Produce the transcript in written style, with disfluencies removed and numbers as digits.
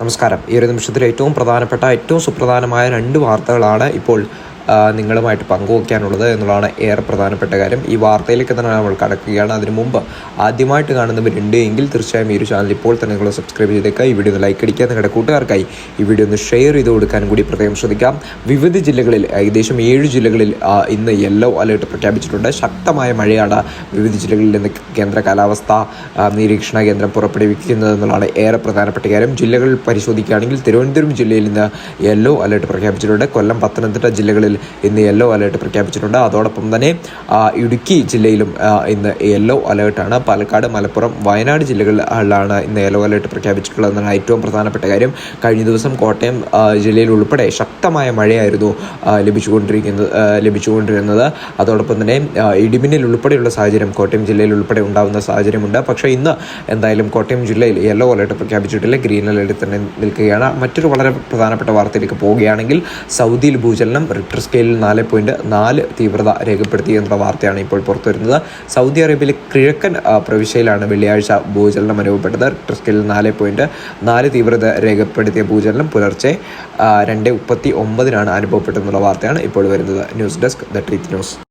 നമസ്കാരം. ഈ ഒരു നിമിഷത്തിൽ ഏറ്റവും പ്രധാനപ്പെട്ട ഏറ്റവും സുപ്രധാനമായ 2 വാർത്തകളാണ് ഇപ്പോൾ നിങ്ങളുമായിട്ട് പങ്കുവയ്ക്കാനുള്ളത് എന്നുള്ളതാണ് ഏറെ പ്രധാനപ്പെട്ട കാര്യം. ഈ വാർത്തയിലേക്ക് തന്നെ നമ്മൾ കടക്കുകയാണ്. അതിനു മുമ്പ് ആദ്യമായിട്ട് കാണുന്നവരുണ്ട് എങ്കിൽ തീർച്ചയായും ഈ ഒരു ചാനൽ ഇപ്പോൾ തന്നെ നിങ്ങൾ സബ്സ്ക്രൈബ് ചെയ്തേക്കുക. ഈ വീഡിയോ ഒന്ന് ലൈക്ക് അടിക്കുക. നിങ്ങളുടെ കൂട്ടുകാർക്കായി ഈ വീഡിയോ ഒന്ന് ഷെയർ ചെയ്ത് കൊടുക്കാനും കൂടി പ്രത്യേകം ശ്രദ്ധിക്കാം. വിവിധ ജില്ലകളിൽ ഏകദേശം 7 ജില്ലകളിൽ ഇന്ന് യെല്ലോ അലേർട്ട് പ്രഖ്യാപിച്ചിട്ടുണ്ട്. ശക്തമായ മഴയാണ് വിവിധ ജില്ലകളിൽ നിന്ന് കേന്ദ്ര കാലാവസ്ഥാ നിരീക്ഷണ കേന്ദ്രം പുറപ്പെടുവിക്കുന്നത് എന്നുള്ളതാണ് ഏറെ പ്രധാനപ്പെട്ട കാര്യം. ജില്ലകളിൽ പരിശോധിക്കുകയാണെങ്കിൽ തിരുവനന്തപുരം ജില്ലയിൽ ഇന്ന് യെല്ലോ അലേർട്ട് പ്രഖ്യാപിച്ചിട്ടുണ്ട്. കൊല്ലം, പത്തനംതിട്ട ജില്ലകളിൽ ഇന്ന് യെല്ലോ അലേർട്ട് പ്രഖ്യാപിച്ചിട്ടുണ്ട്. അതോടൊപ്പം തന്നെ ഇടുക്കി ജില്ലയിലും ഇന്ന് യെല്ലോ അലേർട്ടാണ്. പാലക്കാട്, മലപ്പുറം, വയനാട് ജില്ലകളിലാണ് ഇന്ന് യെല്ലോ അലേർട്ട് പ്രഖ്യാപിച്ചിട്ടുള്ളതെന്നാണ് ഏറ്റവും പ്രധാനപ്പെട്ട കാര്യം. കഴിഞ്ഞ ദിവസം കോട്ടയം ജില്ലയിൽ ഉൾപ്പെടെ ശക്തമായ മഴയായിരുന്നു ലഭിച്ചുകൊണ്ടിരുന്നത്. അതോടൊപ്പം തന്നെ ഇടിമിന്നൽ ഉൾപ്പെടെയുള്ള സാഹചര്യം കോട്ടയം ജില്ലയിൽ ഉൾപ്പെടെ ഉണ്ടാകുന്ന സാഹചര്യമുണ്ട്. പക്ഷേ ഇന്ന് എന്തായാലും കോട്ടയം ജില്ലയിൽ യെല്ലോ അലേർട്ട് പ്രഖ്യാപിച്ചിട്ടില്ല, ഗ്രീൻ അലേർട്ടിൽ തന്നെ നിൽക്കുകയാണ്. മറ്റൊരു വളരെ പ്രധാനപ്പെട്ട വാർത്തയിലേക്ക് പോവുകയാണെങ്കിൽ സൗദിയിൽ ഭൂചലനം റിക്ടർ സ്കെയിലിൽ 4.4 തീവ്രത രേഖപ്പെടുത്തി എന്നുള്ള വാർത്തയാണ് ഇപ്പോൾ പുറത്തു വരുന്നത്. സൗദി അറേബ്യയിലെ കിഴക്കൻ പ്രവിശ്യയിലാണ് വെള്ളിയാഴ്ച ഭൂചലനം അനുഭവപ്പെട്ടത്. റിക്ടർ സ്കെയിലിൽ 4.4 തീവ്രത രേഖപ്പെടുത്തിയ ഭൂചലനം പുലർച്ചെ 2:39 അനുഭവപ്പെട്ടെന്നുള്ള വാർത്തയാണ് ഇപ്പോൾ വരുന്നത്. ന്യൂസ് ഡെസ്ക് ദ ട്രീത്ത് ന്യൂസ്.